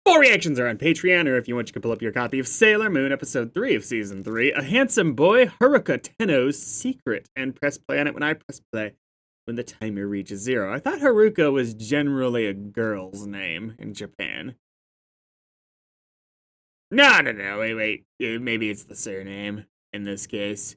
More reactions are on Patreon, or if you want, you can pull up your copy of Sailor Moon Episode 3 of Season 3, A Handsome Boy, Haruka Tenno's Secret, and press play on it when I press play when the timer reaches 0. I thought Haruka was generally a girl's name in Japan. No, wait. Maybe it's the surname in this case.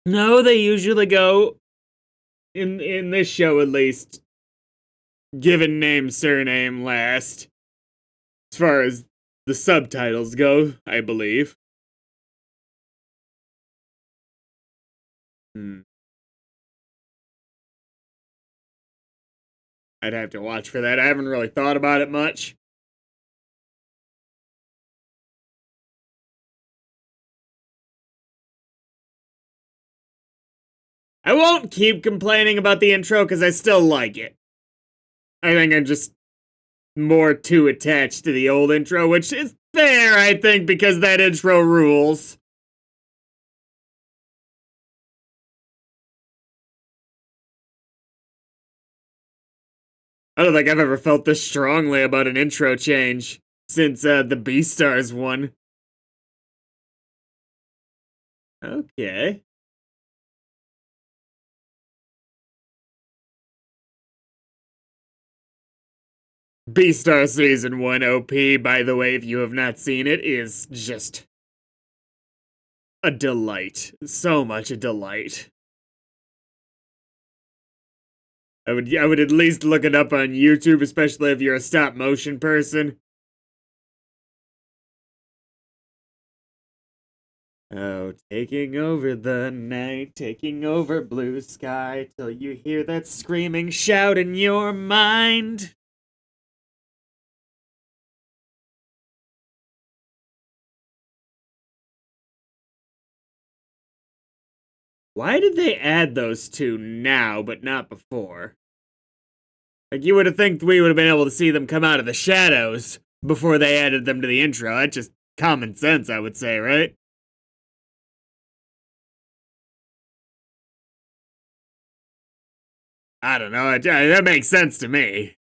No, they usually go, in this show at least, given name, surname last. As far as the subtitles go, I believe. I'd have to watch for that. I haven't really thought about it much. I won't keep complaining about the intro because I still like it. I think I'm just more too attached to the old intro, which is fair, I think, because that intro rules. I don't think I've ever felt this strongly about an intro change since the Beastars one. Okay. Beastar Season 1 OP, by the way, if you have not seen it, is just a delight. So much a delight. I would at least look it up on YouTube, especially if you're a stop motion person. Oh, taking over the night, taking over blue sky, till you hear that screaming shout in your mind. Why did they add those two now, but not before? Like, you would have think we would have been able to see them come out of the shadows before they added them to the intro. That's just common sense, I would say, right? I don't know, that makes sense to me.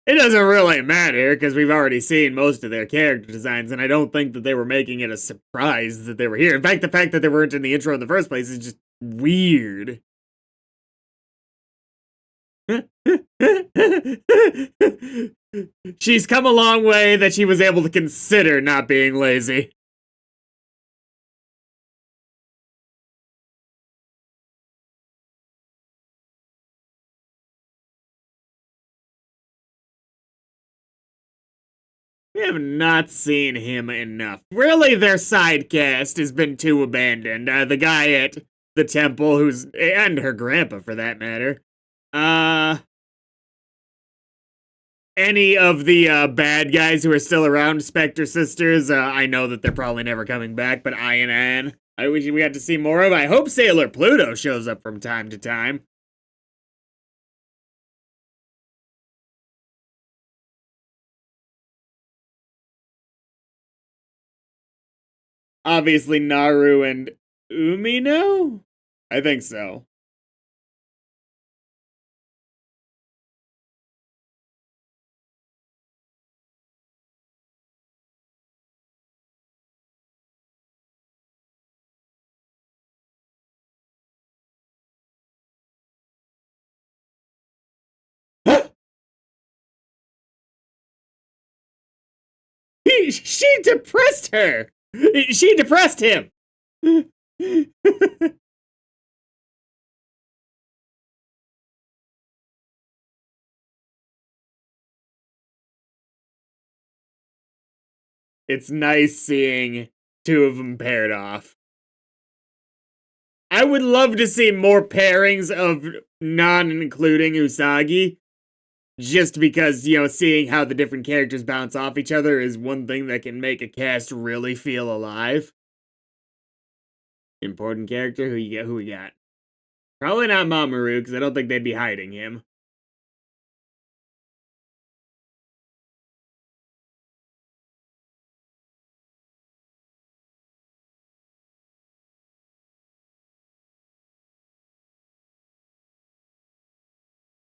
It doesn't really matter, because we've already seen most of their character designs, and I don't think that they were making it a surprise that they were here. In fact, the fact that they weren't in the intro in the first place is just weird. She's come a long way that she was able to consider not being lazy. We have not seen him enough. Really, their side cast has been too abandoned. The guy at the temple, and her grandpa for that matter. Any of the bad guys who are still around, Spectre Sisters, I know that they're probably never coming back, but I and Anne, I wish we had to see more of. I hope Sailor Pluto shows up from time to time. Obviously, Naru and Umino? I think so. She depressed her! She depressed him! It's nice seeing two of them paired off. I would love to see more pairings of non-including Usagi. Just because, seeing how the different characters bounce off each other is one thing that can make a cast really feel alive. Important character? Who we got? Probably not Mamoru, because I don't think they'd be hiding him.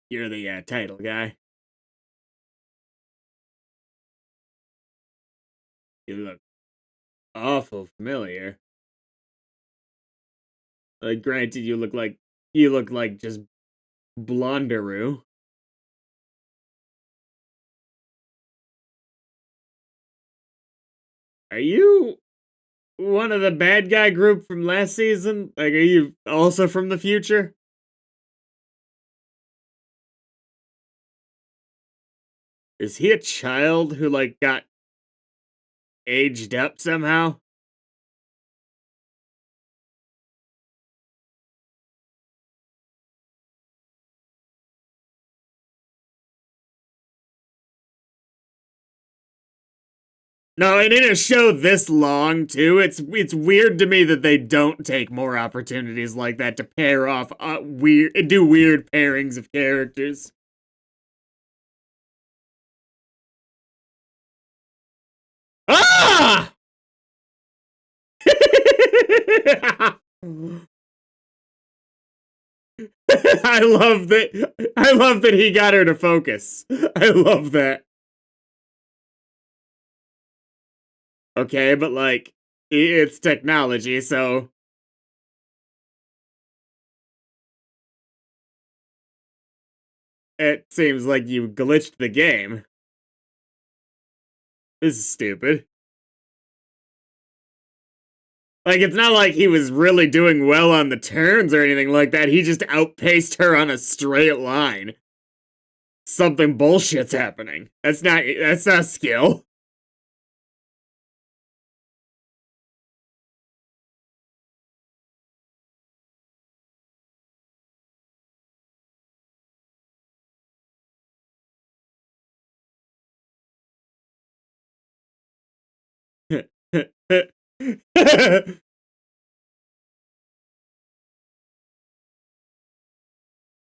You're the title guy. You look awful familiar. Like, granted, you look like just Blondaroo. Are you one of the bad guy group from last season? Like, are you also from the future? Is he a child who, like, got aged up somehow? No, and in a show this long, too, it's weird to me that they don't take more opportunities like that to pair off do weird pairings of characters. Ah! I love that he got her to focus. I love that. Okay, but like it's technology, so it seems like you glitched the game. This is stupid. Like, it's not like he was really doing well on the turns or anything like that. He just outpaced her on a straight line. Something bullshit's happening. That's not skill.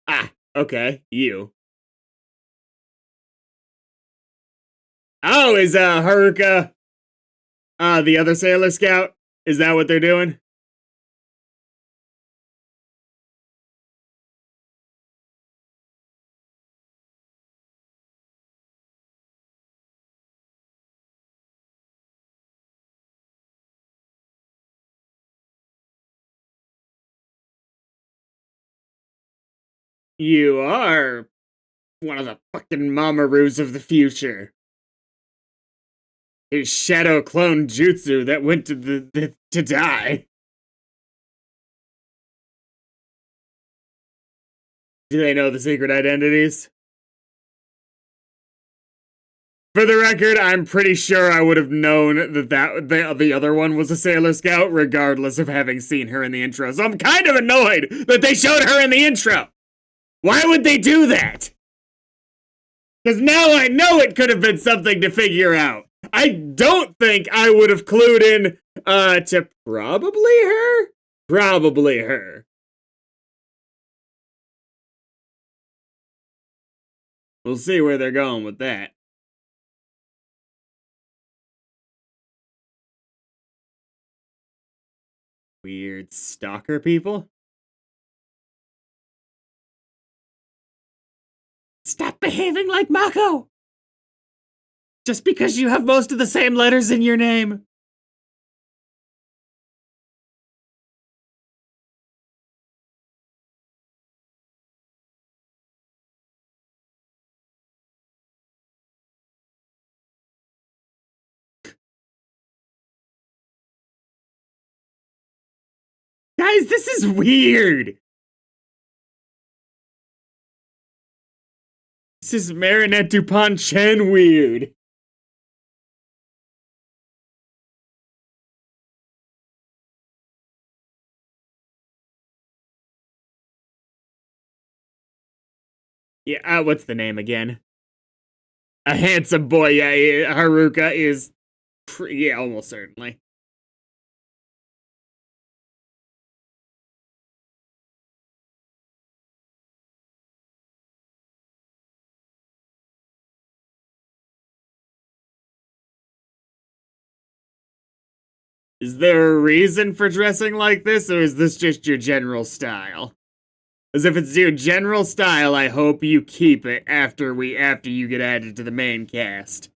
Ah, okay, you. Oh, is Haruka the other Sailor Scout? Is that what they're doing? You are one of the fucking Mamaroos of the future. His shadow clone jutsu that went to to die. Do they know the secret identities? For the record, I'm pretty sure I would have known that the other one was a Sailor Scout, regardless of having seen her in the intro. So I'm kind of annoyed that they showed her in the intro. Why would they do that? Because now I know it could have been something to figure out. I don't think I would have clued in to probably her? Probably her. We'll see where they're going with that. Weird stalker people? Stop behaving like Mako! Just because you have most of the same letters in your name. Guys, this is weird. This is Marinette Dupont Chen weird. Yeah, what's the name again? A handsome boy. Yeah, Haruka is. Yeah, almost certainly. Is there a reason for dressing like this, or is this just your general style? As if it's your general style, I hope you keep it after you get added to the main cast.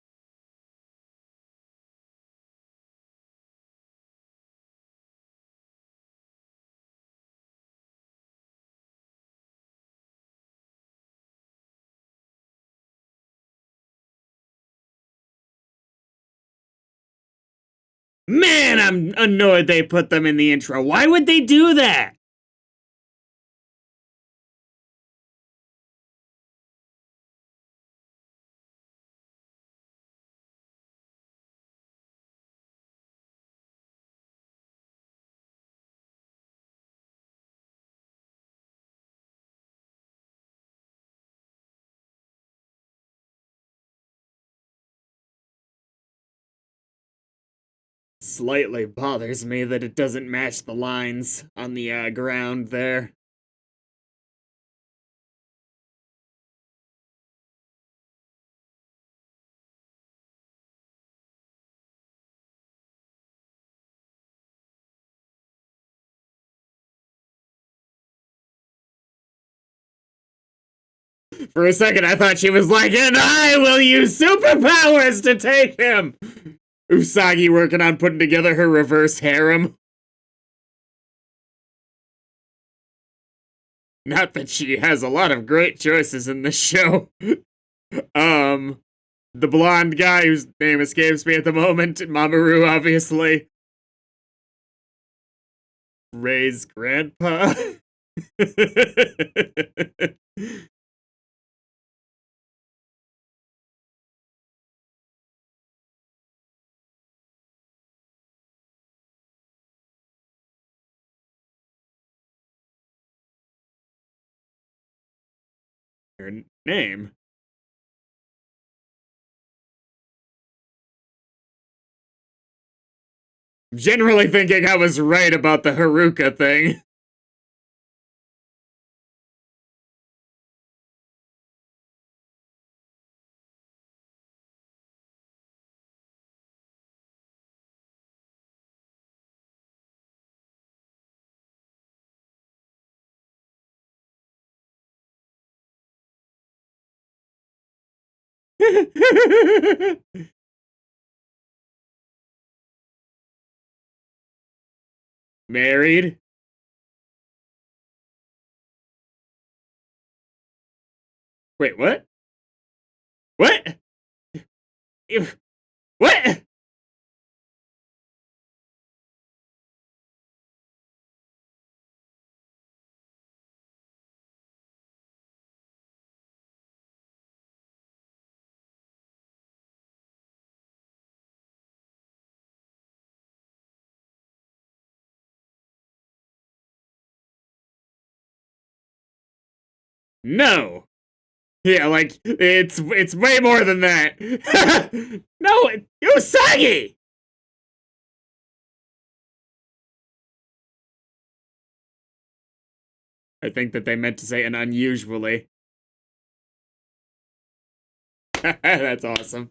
Man, I'm annoyed they put them in the intro. Why would they do that? Slightly bothers me that it doesn't match the lines on the ground there. For a second, I thought she was like, and I will use superpowers to take him! Usagi working on putting together her reverse harem. Not that she has a lot of great choices in this show. The blonde guy whose name escapes me at the moment, Mamoru, obviously. Ray's grandpa. Her name. Generally thinking I was right about the Haruka thing. Married? Wait, what? What? What? No. Yeah, like it's way more than that. No, Usagi. I think that they meant to say an unusually. That's awesome.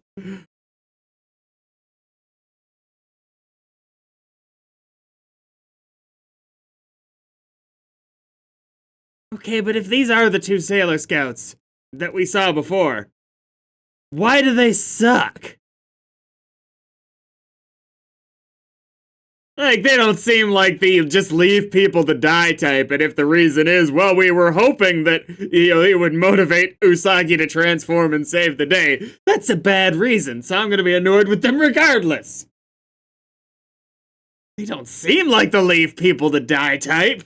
Okay, but if these are the two Sailor Scouts that we saw before, why do they suck? Like, they don't seem like the just leave people to die type, and if the reason is, well, we were hoping that, it would motivate Usagi to transform and save the day, that's a bad reason, so I'm gonna be annoyed with them regardless. They don't seem like the leave people to die type.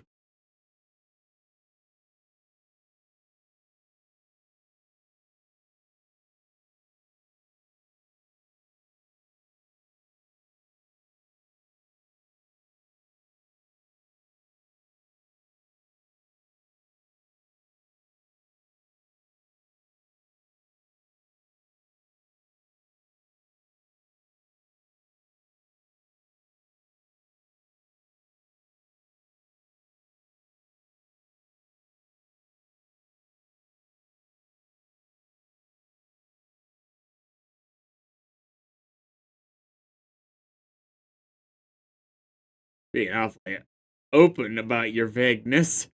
Being awfully open about your vagueness.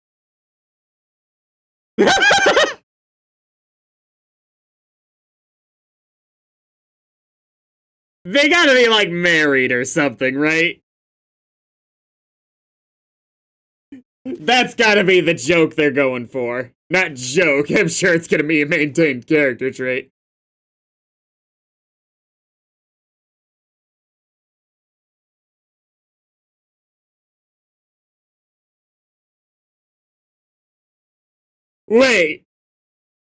They gotta be, like, married or something, right? That's gotta be the joke they're going for. Not joke, I'm sure it's gonna be a maintained character trait. Wait,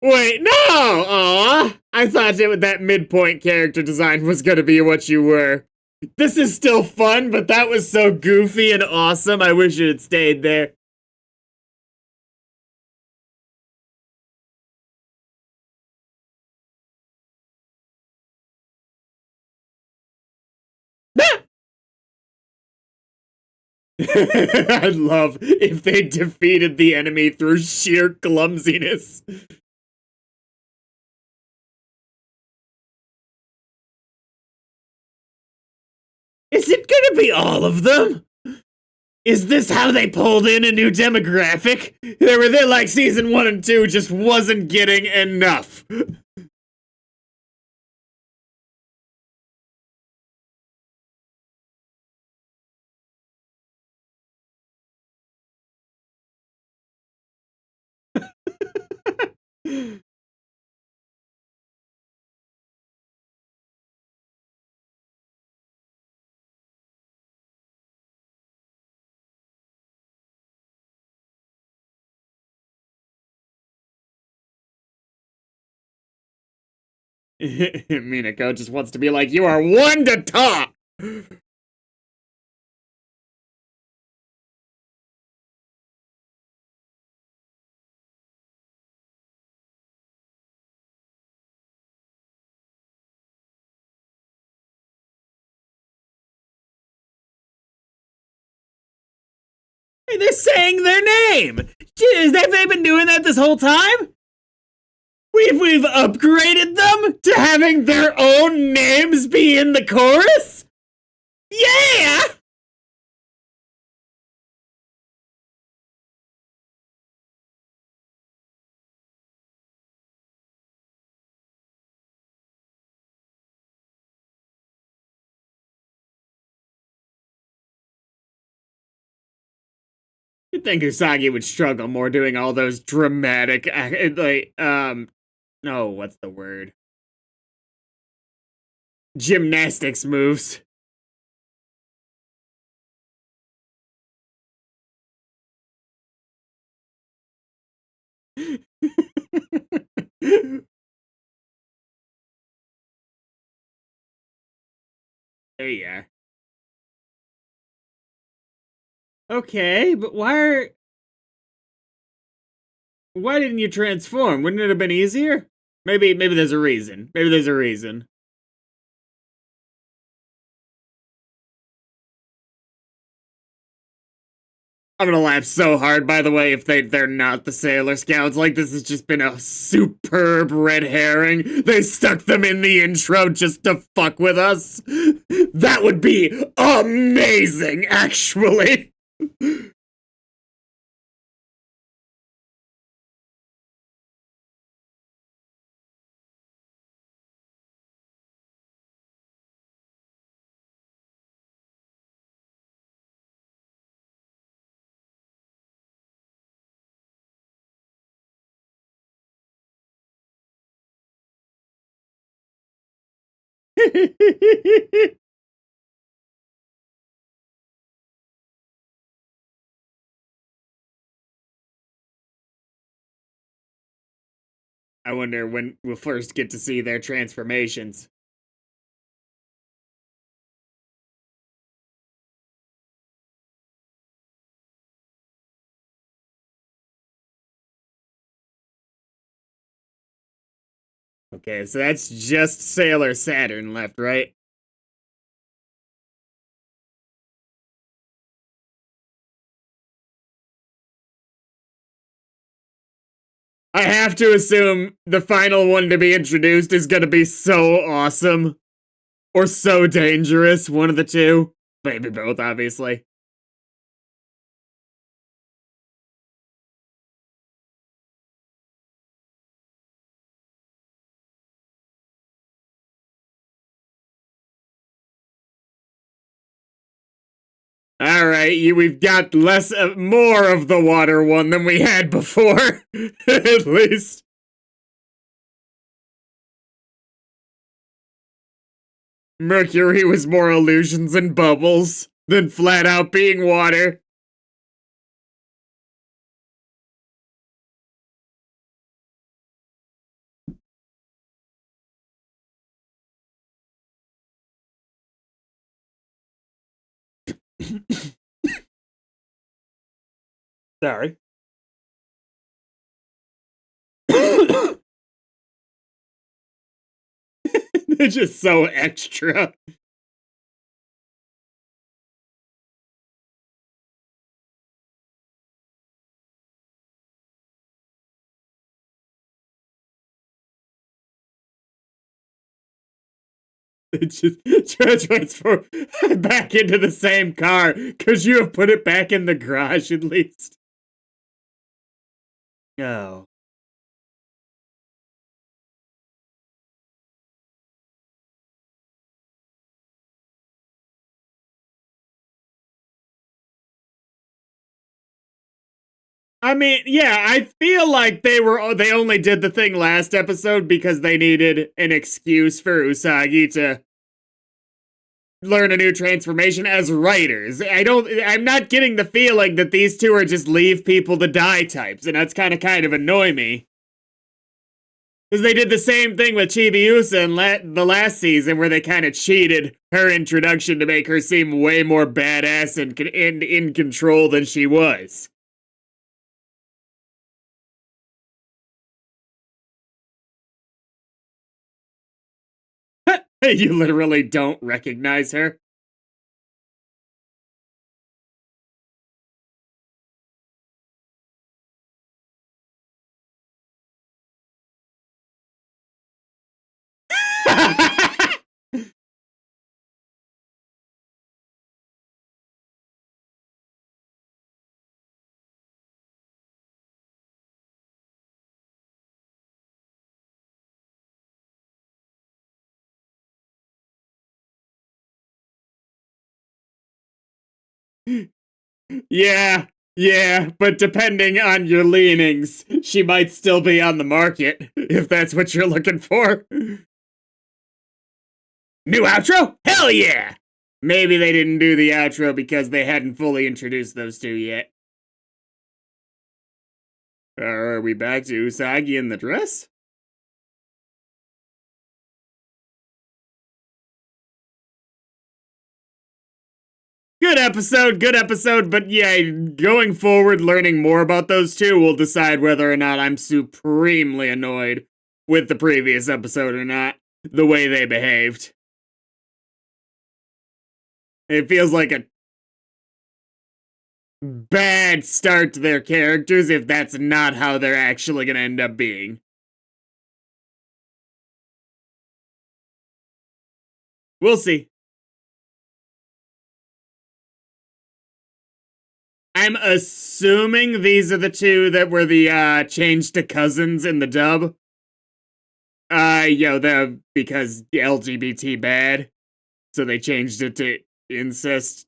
wait, no! Aw! I thought that midpoint character design was gonna be what you were. This is still fun, but that was so goofy and awesome, I wish it had stayed there. I'd love if they defeated the enemy through sheer clumsiness. Is it gonna be all of them? Is this how they pulled in a new demographic? They were there like season 1 and 2 just wasn't getting enough. Minako just wants to be like, you are one to talk! Hey, they're saying their name! Jeez, have they been doing that this whole time? We've upgraded them to having their own names be in the chorus? Yeah! You'd think Usagi would struggle more doing all those dramatic, no, what's the word? Gymnastics moves. There you are. Okay, but why didn't you transform? Wouldn't it have been easier? Maybe there's a reason. Maybe there's a reason. I'm gonna laugh so hard, by the way, if they're not the Sailor Scouts. Like, this has just been a superb red herring. They stuck them in the intro just to fuck with us. That would be amazing, actually. I wonder when we'll first get to see their transformations. Okay, so that's just Sailor Saturn left, right? I have to assume the final one to be introduced is gonna be so awesome. Or so dangerous, one of the two. Maybe both, obviously. right. We've got more of the water one than we had before, at least. Mercury was more illusions and bubbles than flat out being water. Sorry. They're just so extra. It's just transform back into the same car because you have put it back in the garage at least. Oh. I mean, yeah, I feel like they only did the thing last episode because they needed an excuse for Usagi to learn a new transformation as writers. I'm not getting the feeling that these two are just leave people to die types, and that's kind of annoy me. Because they did the same thing with Chibiusa in the last season, where they kind of cheated her introduction to make her seem way more badass and in control than she was. You literally don't recognize her. Yeah, but depending on your leanings, she might still be on the market, if that's what you're looking for. New outro? Hell yeah! Maybe they didn't do the outro because they hadn't fully introduced those two yet. Are we back to Usagi in the dress? Good episode, but yeah, going forward, learning more about those two will decide whether or not I'm supremely annoyed with the previous episode or not, the way they behaved. It feels like a bad start to their characters if that's not how they're actually gonna end up being. We'll see. I'm assuming these are the two that were the changed to cousins in the dub. Because LGBT bad, so they changed it to incest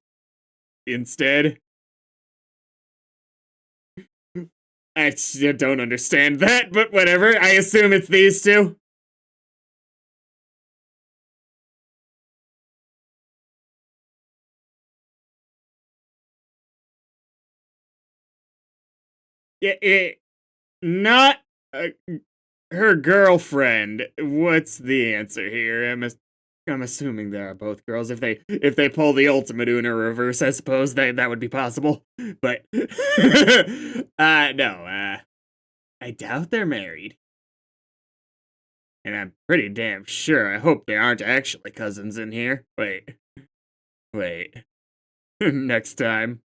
instead. I don't understand that, but whatever. I assume it's these two. Not uh, her girlfriend. What's the answer here? I'm assuming there are both girls. If they pull the ultimate Una reverse, I suppose that would be possible. But no. I doubt they're married. And I'm pretty damn sure. I hope they aren't actually cousins in here. Wait. Next time.